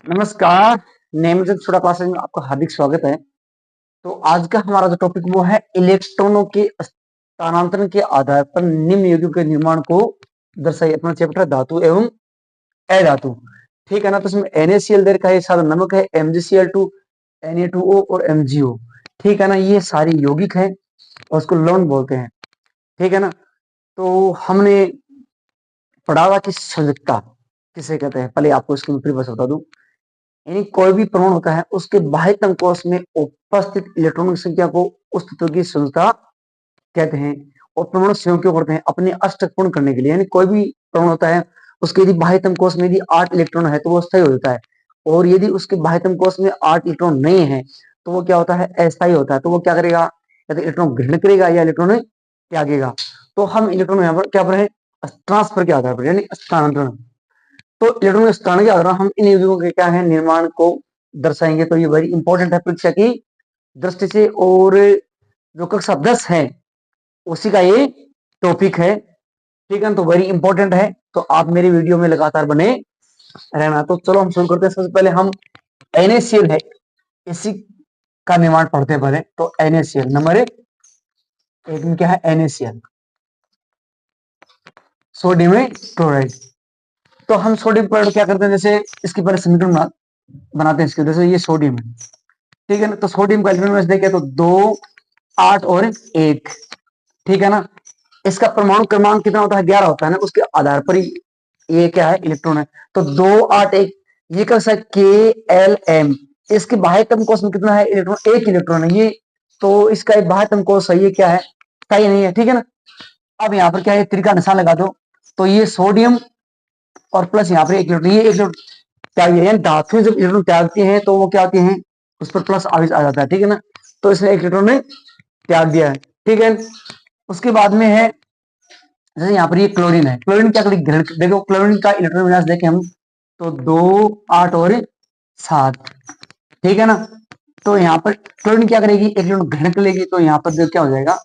नमस्कार। नेमचंद छोटा क्लासेस में आपका हार्दिक स्वागत है। तो आज का हमारा जो टॉपिक वो है इलेक्ट्रॉनों के स्थानांतरण के आधार पर निम्न यौगिकों के निर्माण को दर्शाइए। अपना चैप्टर धातु एवं अधातु, ठीक है ना। तो इसमें NaCl दे रखा है, सारा नमक है, MgCl2, Na2O और MgO, ठीक है ना। ये सारी यौगिक है और उसको लवण बोलते हैं, ठीक है ना। तो हमने पढ़ा हुआ कि संयुक्ता किसे कहते हैं, पहले आपको इसकी परिभाषा बता दूं। यानी कोई भी परमाणु होता है उसके बाह्यतम कोश में उपस्थित इलेक्ट्रॉनों की संख्या को उस तत्व की संयुक्ता कहते हैं। और परमाणु संयोग क्यों करते हैं? अपने अष्टक पूर्ण करने के लिए। यानी कोई भी परमाणु होता है उसके यदि बाह्यतम कोश में यदि 8 इलेक्ट्रॉन है तो वो स्थायी हो जाता है, और यदि उसके बाह्यतम कोश में 8 इलेक्ट्रॉन नहीं है तो वो क्या होता है? अस्थायी होता है। तो वो क्या करेगा? या तो इलेक्ट्रॉन ग्रहण करेगा या इलेक्ट्रॉन त्यागेगा। तो हम इलेक्ट्रॉन यहाँ पर क्या पढ़े? ट्रांसफर के आधार पर, यानी स्थानांतरण। तो इलेक्ट्रॉन स्थान के आधार हम इन यौगिकों के क्या है निर्माण को दर्शाएंगे। तो ये वेरी इंपॉर्टेंट है परीक्षा की दृष्टि से, और जो कक्षा 10 है उसी का ये टॉपिक है, ठीक है। तो वेरी इंपॉर्टेंट है, तो आप मेरी वीडियो में लगातार बने रहना। तो चलो हम शुरू करते हैं। सबसे पहले हम NaCl है, इसी का निर्माण पढ़ते हैं पहले। तो NaCl नंबर एक में क्या है? NaCl sodium chloride. तो हम सोडियम क्लोराइड क्या करते हैं? जैसे इसकी पहले समीकरण बनाते हैं इसके। जैसे ये सोडियम है, ठीक है ना। तो सोडियम का इलेक्ट्रॉन नंबर देखें तो 2, 8 और 1, ठीक है ना। इसका परमाणु क्रमांक कितना होता है? 11 होता है ना। उसके आधार पर ही ये क्या है? इलेक्ट्रॉन है। तो 2, 8, 1 ये कैसा है? KLm। इसके बाह्यतम कोश में कितना है इलेक्ट्रॉन? 1 इलेक्ट्रॉन है ये। तो इसका एक बाह्यतम कोश है, ये क्या है? सही नहीं है, ठीक है ना। अब यहाँ पर क्या है? तीर का निशान लगा दो। तो ये सोडियम और प्लस यहाँ पर 1 इलेक्ट्रॉन, ये 1 इलेक्ट्रॉन त्याग, यानी धातुएं जब इलेक्ट्रॉन त्यागती हैं तो वो क्या होती हैं? उस पर प्लस आवेश आ जाता है, ठीक है ना। तो इसने 1 इलेक्ट्रॉन ने त्याग दिया है, ठीक है। उसके बाद में है जैसे यहाँ पर ये क्लोरीन है। क्लोरीन क्या करेगी? ग्रहण। देखो क्लोरीन का इलेक्ट्रॉन विन्यास देखें हम तो 2, 8 और 7, ठीक है ना। तो यहाँ पर क्लोरीन क्या करेगी? एक इलेक्ट्रॉन ग्रहण कर लेगी। तो यहाँ पर क्या हो जाएगा?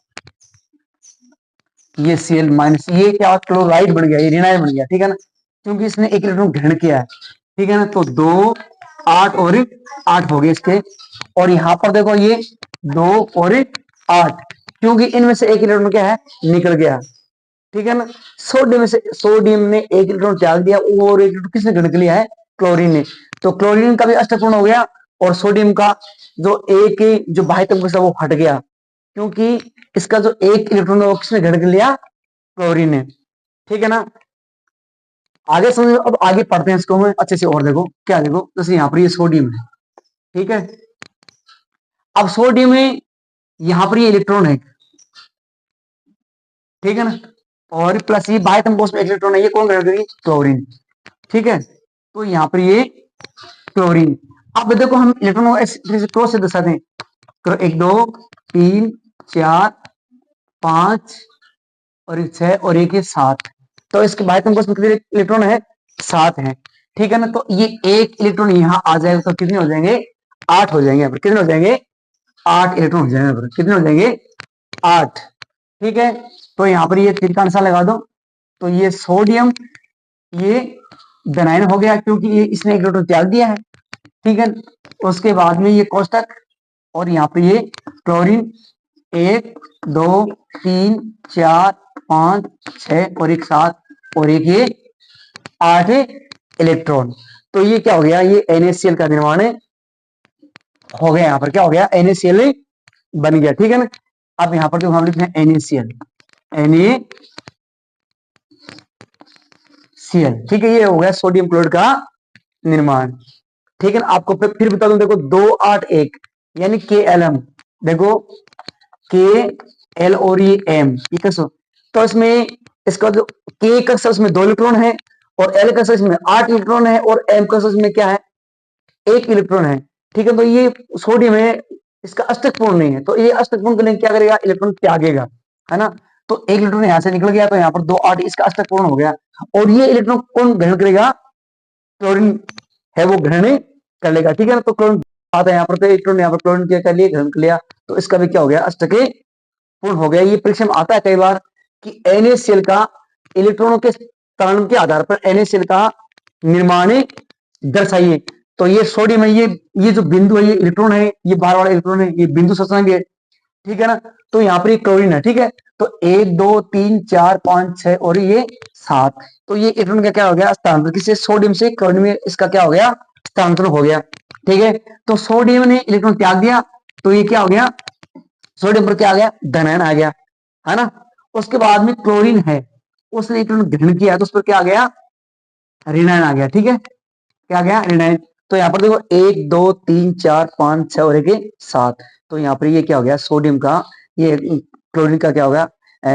ये Cl माइनस, ये क्या क्लोराइड बन गया, ये ऋणायन बन गया, ठीक है ना, क्योंकि इसने 1 इलेक्ट्रॉन ग्रहण किया है, ठीक है ना। तो 2, 8 और 8 हो गए इसके। और यहाँ पर देखो ये 2 और 8, क्योंकि इनमें से 1 इलेक्ट्रॉन क्या है? निकल गया, ठीक है ना। सोडियम ने 1 इलेक्ट्रॉन त्याग दिया, और 1 इलेक्ट्रॉन किसने ग्रहण कर लिया है? क्लोरीन ने। तो क्लोरीन का भी अष्टक पूर्ण हो गया, और सोडियम का जो एक जो बाह्यतम कोश है वो हट गया, क्योंकि इसका जो 1 इलेक्ट्रॉन है वो किसने ग्रहण कर लिया? क्लोरीन ने, ठीक है ना। आगे समझो, अब आगे पढ़ते हैं इसको हम अच्छे से। और देखो क्या, देखो जैसे यहाँ पर ये सोडियम है, ठीक है। अब सोडियम में यहाँ पर ये इलेक्ट्रॉन है, ठीक है ना, और प्लस ये बाह्यतम कोश में 1 इलेक्ट्रॉन है, ये कौन ग्रहण करेगी? क्लोरीन, ठीक है। तो यहाँ पर ये क्लोरीन। अब देखो हम इलेक्ट्रॉन क्रॉस से दर्शाते हैं। 1, 2, 3, 4, 5 और 6 और 1 ये 7। तो इसके बाह्यतम कोश में कितने इलेक्ट्रॉन है? 7 है, ठीक है ना। तो ये 1 इलेक्ट्रॉन यहां आ जाएगा तो कितने हो जाएंगे? 8 हो जाएंगे। यहाँ पर कितने हो जाएंगे? 8 इलेक्ट्रॉन हो जाएंगे। यहाँ पर कितने हो जाएंगे? 8, ठीक है। तो यहाँ पर ये तीर का निशान लगा दो। तो ये सोडियम ये धनायन हो गया, क्योंकि ये इसने 1 इलेक्ट्रॉन त्याग दिया है, ठीक है। उसके बाद में ये कोष्टक, और यहाँ पे ये क्लोरीन 1, 2, 3, 4, 5, 6 और 1 7 और 1 ये 8 इलेक्ट्रॉन। तो ये क्या हो गया? ये NaCl का निर्माण हो गया। यहाँ पर क्या हो गया? NaCl बन गया, ठीक है ना। अब यहाँ पर जो हम लिखते हैं NaCl, ठीक है। ये हो गया सोडियम क्लोराइड का निर्माण, ठीक है ना। आपको फिर बता दूं, देखो 2, 8, 1 यानी KLm। देखो KL और ये M, ठीक है। तो इसमें इसका जो K का उसमें 2 इलेक्ट्रॉन है, और L का इसमें 8 इलेक्ट्रॉन है, और M का इसमें क्या है? 1 इलेक्ट्रॉन है, ठीक है। तो ये सोडियम है, इसका अष्टक पूर्ण नहीं है। तो ये अष्टक पूर्ण के लिए क्या करेगा? इलेक्ट्रॉन त्यागेगा, है ना। तो 1 इलेक्ट्रॉन यहां से निकल गया, तो यहाँ पर 2, 8 इसका अष्टक पूर्ण हो गया। और ये इलेक्ट्रॉन कौन ग्रहण करेगा? क्लोरीन है वो ग्रहण कर लेगा, ठीक है ना। तो क्लोरीन आता है यहाँ पर, तो इलेक्ट्रॉन यहाँ पर क्लोरीन क्या कर लिया? ग्रहण कर लिया। तो इसका भी क्या हो गया? अष्टक पूर्ण हो गया। ये परीक्षा में आता है कई बार कि NaCl का इलेक्ट्रॉनों के स्थान के आधार पर NaCl का निर्माण दर्शाइए। तो ये सोडियम है, ये जो बिंदु है ये इलेक्ट्रॉन है, ये बाहर वाला इलेक्ट्रॉन है, ये बिंदु संरचना भी है, ठीक है ना। तो यहाँ पर ये क्लोरीन है, ठीक है। तो 1 2 3 4 5 6 और ये 7। तो ये इलेक्ट्रॉन का क्या हो गया, स्थानांतरण, किसी सोडियम से क्लोरीन में इसका क्या हो गया, स्थानांतरण हो गया, ठीक है। तो सोडियम ने इलेक्ट्रॉन त्याग दिया, तो ये क्या हो गया, सोडियम पर क्या आ गया, धनायन आ गया, है ना। उसके बाद में क्लोरीन है, उसने इलेक्ट्रॉन ग्रहण किया, तो उस पर क्या आ गया, ऋणायन आ गया, ठीक है। क्या आ गया, ऋणायन। तो यहाँ पर देखो 1 2 3 4 5 6 और एक 7। तो यहाँ पर ये क्या हो गया, सोडियम का, ये क्लोरीन का क्या हो गया,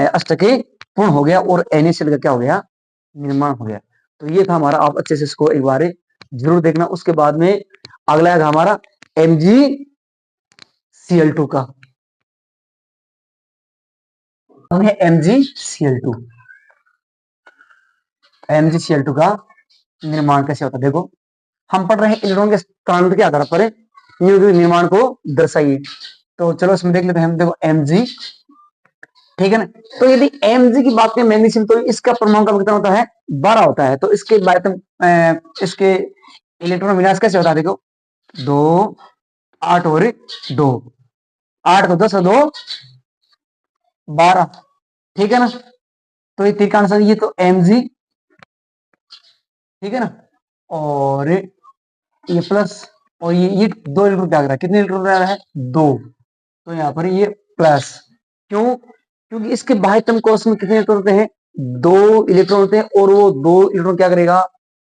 अष्टके पूर्ण हो गया और NaCl का क्या हो गया, निर्माण हो गया। तो ये था हमारा, आप अच्छे से इसको एक बार जरूर देखना। उसके बाद में अगला है हमारा MgCl2 का, है MgCl2। MgCl2 का निर्माण कैसे होता है, देखो हम पढ़ रहे हैं इलेक्ट्रॉन के स्थानांतरण के आधार पर निर्माण को दर्शाइए। तो चलो इसमें देख लेते हैं हम, देखो Mg, ठीक है ना। तो यदि Mg की बात करें मैग्नीशियम, तो इसका परमाणु क्रमांक कितना होता है, 12 होता है। तो इसके इसके इलेक्ट्रॉन विन्यास कैसे होता है, देखो 2 8 और 2, 8 को 10 और 2 12, ठीक है ना। तो ये त्रिकाण संधि, ये तो Mg, ठीक है ना, और ये प्लस, और ये 2 इलेक्ट्रॉन त्याग रहा है, कितने इलेक्ट्रॉन त्याग रहा है, 2। तो यहाँ पर ये प्लस, क्यों, क्योंकि इसके बाह्यतम कोश में कितने इलेक्ट्रॉन होते हैं, 2 इलेक्ट्रॉन होते हैं, और वो 2 इलेक्ट्रॉन क्या करेगा,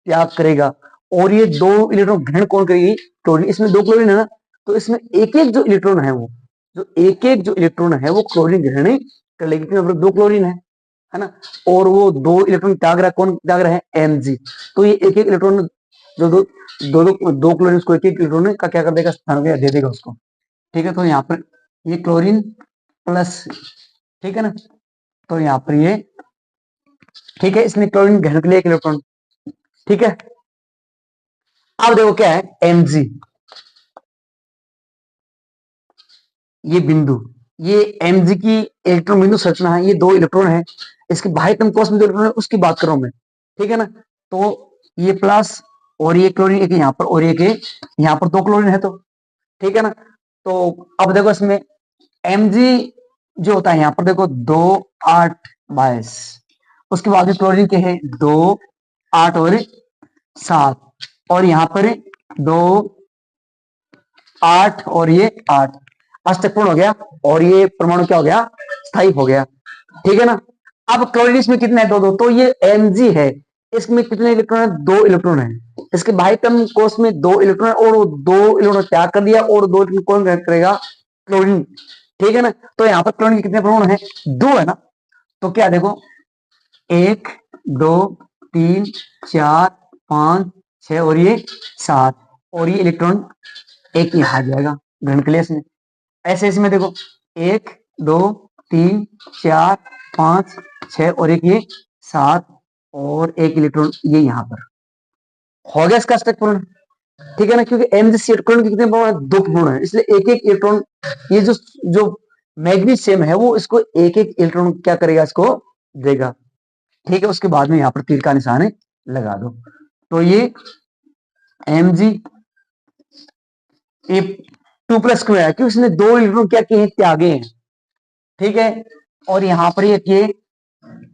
त्याग करेगा। और ये 2 इलेक्ट्रॉन ग्रहण कौन करेगी, क्लोरीन। इसमें 2 क्लोरीन है ना, तो इसमें एक एक जो इलेक्ट्रॉन है, वो जो एक एक जो इलेक्ट्रॉन है वो क्लोरीन ग्रहण कर लेगी, क्योंकि 2 क्लोरीन है ना। और वो 2 इलेक्ट्रॉन त्याग रहा है, कौन त्याग रहा है, Mg। तो ये एक एक इलेक्ट्रॉन, जो दो क्लोरीन को एक एक इलेक्ट्रॉन का क्या कर देगा, स्थान दे देगा उसको, ठीक है। तो यहाँ पर ये क्लोरीन प्लस, ठीक है ना। तो यहाँ पर ये, ठीक है, इसने क्लोरीन ग्रहण के लिए एक इलेक्ट्रॉन, ठीक है। अब देखो क्या है, Mg, ये बिंदु, ये Mg की इलेक्ट्रॉन बिंदु संरचना है, ये 2 इलेक्ट्रॉन है। इसके बाह्यतम कोश में जो इलेक्ट्रॉन है उसकी बात कर रहा हूं मैं, ठीक है ना। तो ये प्लस, और ये क्लोरीन एक यहाँ पर, और एक यहाँ पर 2 क्लोरीन है, तो ठीक है ना। तो अब देखो इसमें Mg जो होता है, यहाँ पर देखो 2 8 22, उसके बाद में क्लोरीन के है 2 8 और 7, और यहाँ पर 2 8 और ये 8, अष्टक पूर्ण हो गया, और ये परमाणु क्या हो गया, स्थायी हो गया, ठीक है ना। अब क्लोरीन इसमें कितने है, 2 2। तो ये Mg है, इसमें कितने इलेक्ट्रॉन है, 2 इलेक्ट्रॉन है। इसके बाह्यतम कोश में 2 इलेक्ट्रॉन है, और वो 2 इलेक्ट्रॉन त्याग कर दिया, और 2 इलेक्ट्रॉन कौन ग्रहण करेगा, क्लोरीन, ठीक है ना। तो यहाँ पर क्लोरीन के कितने परमाणु है, 2 है ना। तो क्या देखो 1 2 3 4 5 6 और ये 7, और ये इलेक्ट्रॉन एक यहाँ आ जाएगा ग्रहण के लिए इसमें। ऐसे इसमें देखो 1 2 3 4 5 6 और एक ये 7, और एक इलेक्ट्रॉन ये यहाँ पर हो गया इसका अष्टक पूर्ण, ठीक है ना। क्योंकि MgCl इलेक्ट्रॉन के कितने परमाणु है, 2 परमाणु है, इसलिए एक एक इलेक्ट्रॉन, ये जो मैग्नीशियम है वो इसको एक एक इलेक्ट्रॉन क्या करेगा, इसको देगा, ठीक है। उसके बाद में यहाँ पर तीर का निशान लगा दो। तो ये Mg ये 2 प्लस क्यों है, क्योंकि इसने 2 इलेक्ट्रॉन क्या किए हैं, त्यागे हैं, ठीक है। और यहाँ पर ये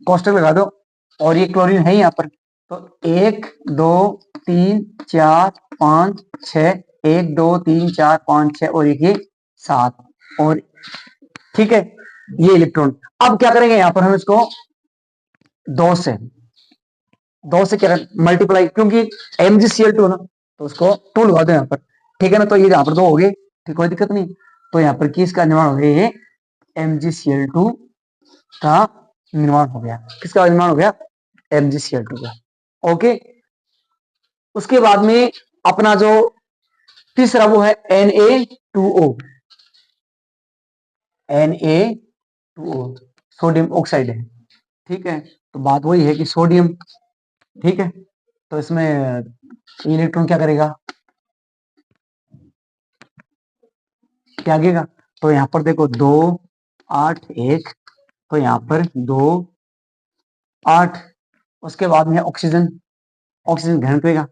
कोष्टक लगा दो, और ये क्लोरीन है यहाँ पर। तो 1 2 3 4 5 6, 1 2 3 4 5 6 और ये 7, और ठीक है ये इलेक्ट्रॉन। अब क्या करेंगे, यहाँ पर हम इसको 2 से क्या मल्टीप्लाई, क्योंकि MgCl2 ना, तो उसको 2 लगा दो यहाँ पर, ठीक है ना। तो ये यहाँ पर 2 हो गए, ठीक, कोई दिक्कत नहीं। तो यहाँ पर किसका निर्माण हो गया, ये MgCl2 का निर्माण हो गया। किसका निर्माण हो गया, MgCl2 का, ओके। उसके बाद में अपना जो तीसरा वो है Na2O, सोडियम ऑक्साइड है, ठीक है। तो बात वही है कि सोडियम, ठीक है, तो इसमें इलेक्ट्रॉन क्या करेगा, त्यागेगा। तो यहाँ पर देखो 2 8 1, तो यहाँ पर 2 8, उसके बाद में ऑक्सीजन ग्रहण करेगा,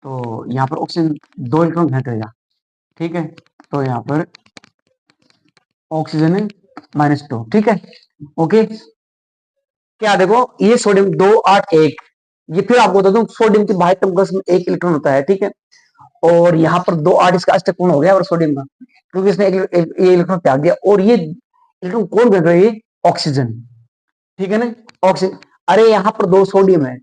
तो यहाँ पर ऑक्सीजन 2 इलेक्ट्रॉन ग्रहण करेगा, ठीक है। तो यहाँ पर ऑक्सीजन -2, ठीक है, ओके। क्या देखो, ये सोडियम 281, ये फिर आपको बता दूं सोडियम की बाह्यतम कक्ष में 1 इलेक्ट्रॉन होता है, ठीक है। और यहाँ पर 2 8 इसका अष्टक पूर्ण हो गया और सोडियम का, क्योंकि इसने ये इलेक्ट्रॉन त्याग दिया। और ये इलेक्ट्रॉन कौन ग्रहण करेगा? ऑक्सीजन, ठीक है ना, ऑक्सीजन। अरे यहाँ पर 2 सोडियम है,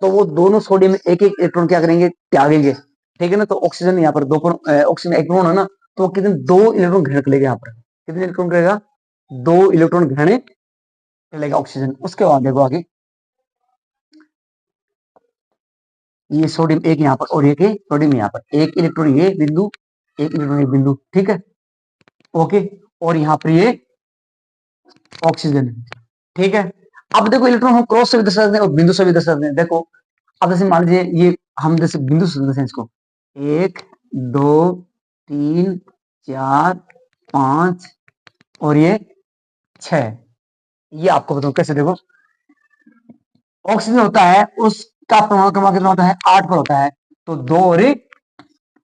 तो वो दोनों सोडियम में एक एक इलेक्ट्रॉन क्या करेंगे? त्यागेंगे, ठीक है ना। तो ऑक्सीजन यहाँ पर 2 ऑक्सीजन 1 प्रोटॉन है ना, तो कितने 2 इलेक्ट्रॉन ग्रहण करेगा, यहाँ पर कितने इलेक्ट्रॉन करेगा? 2 इलेक्ट्रॉन ग्रहण करेगा ऑक्सीजन। उसके बाद देखो आगे, ये सोडियम 1 यहाँ पर और एक सोडियम यहाँ पर, एक इलेक्ट्रॉन ये बिंदु, एक इलेक्ट्रॉन ये बिंदु, ठीक है, ओके। और यहाँ पर ये ऑक्सीजन, ठीक है। अब देखो इलेक्ट्रॉन हम क्रॉस से भी दर्शा सकते हैं और बिंदु से भी दर्शा सकते हैं। देखो अब जैसे मान लीजिए ये हम जैसे बिंदु से दर्शाते हैं इसको, 1 2 3 4 5 और ये 6, ये आपको बताऊं कैसे। देखो ऑक्सीजन होता है, उसका परमाणु क्रमांक कितना होता है? 8 पर होता है, तो 2 और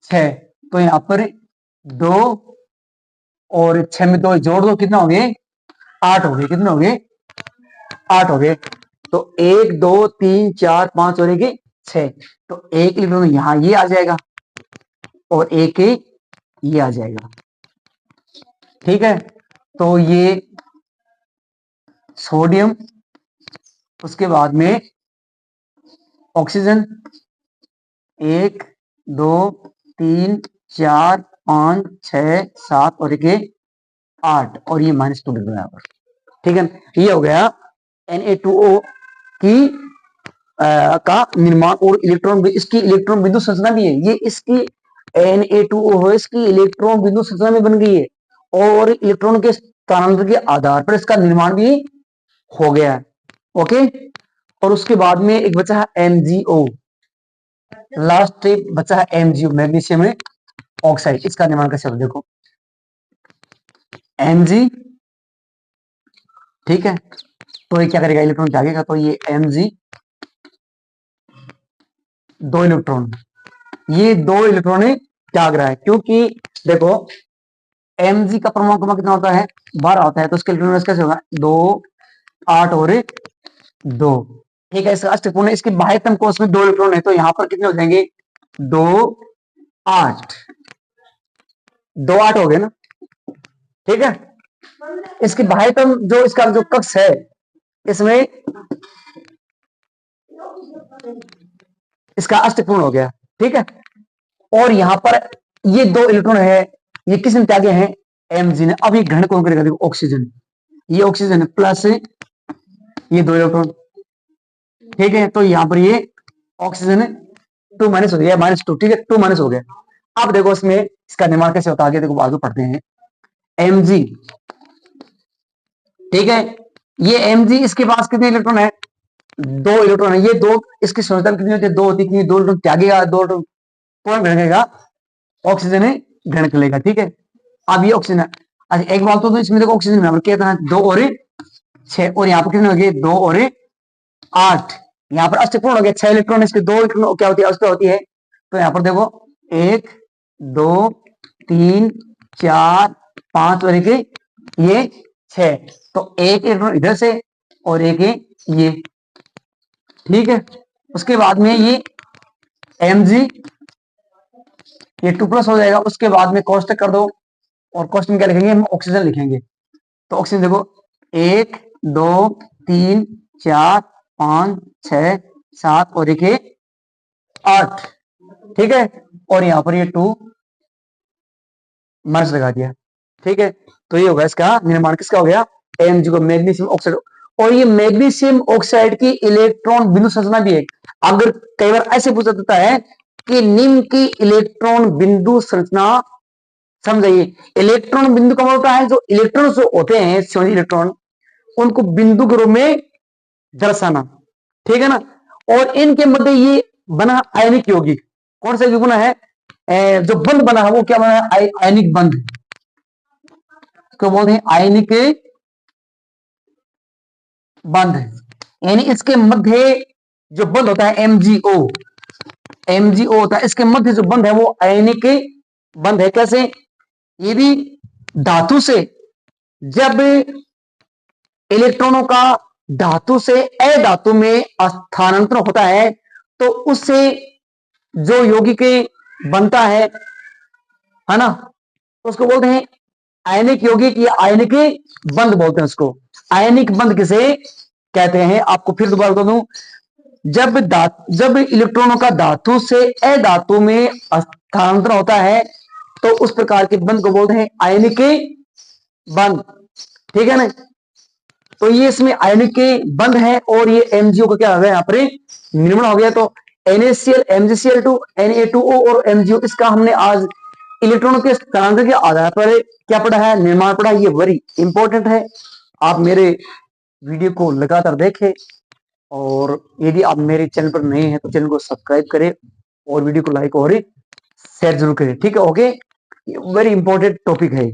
6, तो यहाँ पर 2 और 6 में 2 जोड़ दो, कितना हो गए? 8 हो गए, कितने हो गए? 8 हो गए। तो 1 2 3 4 5 और एक 6, तो एक इलेक्ट्रॉन यहाँ ये आ जाएगा और एक ये आ जाएगा, ठीक है। तो ये सोडियम, उसके बाद में ऑक्सीजन 1 2 3 4 5 6 7 और एक 8 और ये -2 डिग्री यहाँ पर, ठीक है। ये हो गया Na2O की का निर्माण और इलेक्ट्रॉन, इसकी इलेक्ट्रॉन बिंदु संरचना भी है। ये इसकी Na2O इसकी इलेक्ट्रॉन बिंदु संरचना में बन गई है और इलेक्ट्रॉन के स्थानांतरण के आधार पर इसका निर्माण भी हो गया है, ओके। और उसके बाद में एक बचा है MgO, लास्ट स्टेप बचा है MgO, मैग्नीशियम ऑक्साइड। इसका निर्माण कैसे होगा? देखो Mg, ठीक है, तो ये क्या करेगा? इलेक्ट्रॉन त्यागेगा, तो ये Mg 2 इलेक्ट्रॉन, ये 2 इलेक्ट्रॉन त्याग रहा है, क्योंकि देखो Mg का परमाणु क्रमांक कितना होता है? 12 होता है, तो इसके इलेक्ट्रॉन कैसे होगा? 2 8 और 2, ठीक है। इसका अष्टक, इसके बाह्यतम कोश में 2 इलेक्ट्रॉन है, तो यहाँ पर कितने हो जाएंगे? 2 8, 2 8 हो गए ना, ठीक है। इसके बाह्यतम जो इसका जो कक्ष है, इसमें इसका अष्टपूर्ण हो गया, ठीक है। और यहां पर ये 2 इलेक्ट्रॉन है, ये किसने त्यागे हैं? Mg ने। अब ये ग्रहण कौन करेगा? देखो ऑक्सीजन, ये ऑक्सीजन है प्लस ये 2 इलेक्ट्रॉन, ठीक है। तो यहां पर ये ऑक्सीजन 2 माइनस हो गया, -2, ठीक है, 2 माइनस हो गया। अब देखो इसमें इसका निर्माण कैसे होता है, आगे देखो आगे पढ़ते हैं। Mg, ठीक है, ये Mg इसके पास कितने इलेक्ट्रॉन है? 2 इलेक्ट्रॉन है। ये 2 इसकी संरचना कितनी होती है? 2 होती है। 2 इलेक्ट्रॉन त्यागेगा, 2 इलेक्ट्रॉन कौन ग्रहण करेगा? ऑक्सीजन ग्रहण कर लेगा, ठीक है। अब ये ऑक्सीजन, अच्छा एक बात तो इसमें देखो ऑक्सीजन यहाँ पर क्या 2 और 6, और यहाँ पर कितने हो गए? 2 और 8, यहाँ पर अष्टक पूर्ण हो गया। 6 इलेक्ट्रॉन, इसके 2 इलेक्ट्रॉन क्या होती है? अष्टक होती है। तो यहाँ पर देखो 1 2 3 4 5 और एक ये 6, तो एक इलेक्ट्रॉन इधर से और एक ये, ठीक है। उसके बाद में ये Mg, ये 2 प्लस हो जाएगा। उसके बाद में कोष्टक कर दो, और कोष्टक में क्या लिखेंगे? हम ऑक्सीजन लिखेंगे। तो ऑक्सीजन देखो 1 2 3 4 5 6 7 और एक 8, ठीक है। और यहां पर ये 2 माइनस लगा दिया, ठीक है। तो ये होगा इसका निर्माण, किसका हो गया? Mg को, मैग्नीशियम ऑक्साइड। और ये मैग्नीशियम ऑक्साइड की इलेक्ट्रॉन बिंदु संरचना भी है। अगर कई बार ऐसे पूछा जाता है कि निम्न की इलेक्ट्रॉन बिंदु संरचना समझाइए। इलेक्ट्रॉन बिंदु का मतलब होता है जो इलेक्ट्रॉन जो होते हैं, इलेक्ट्रॉन, उनको बिंदु के रूप में दर्शाना, ठीक है ना। और इनके मध्य ये बना आयनिक यौगिक, कौन सा यौगिक बना है? जो बंध बना है वो क्या बना है? आयनिक बंध, इसको बोलते हैं आयनिक बंध। यानी इसके मध्य जो बंध होता है MgO, MgO होता है, इसके मध्य जो बंध है वो आयनिक बंध है। कैसे? ये भी धातु से जब इलेक्ट्रॉनों का धातु से अधातु में स्थानांतरण होता है तो उससे जो यौगिक बनता है ना, तो उसको बोलते हैं आयनिक यौगिक या आयनिक बंध बोलते हैं उसको। आयनिक बंध किसे कहते हैं? आपको फिर दोबारा बता दूं, जब इलेक्ट्रॉनों का धातु से अधातु में स्थानांतरण होता है तो उस प्रकार के बंध को बोलते हैं आयनिक बंध। ठीक है ना? तो ये इसमें आयनिक बंध है और ये MgO का क्या हो गया यहाँ पर निर्माण हो गया। तो NaCl, MgCl2, Na2O और MgO, इसका हमने आज इलेक्ट्रॉनों के स्थानांतरण के आधार पर क्या पढ़ा है? निर्माण पढ़ा। ये वेरी इंपॉर्टेंट है। आप मेरे वीडियो को लगातार देखें और यदि आप मेरे चैनल पर नए हैं तो चैनल को सब्सक्राइब करें और वीडियो को लाइक और शेयर जरूर करें। ठीक है? ओके, वेरी इंपॉर्टेंट टॉपिक है।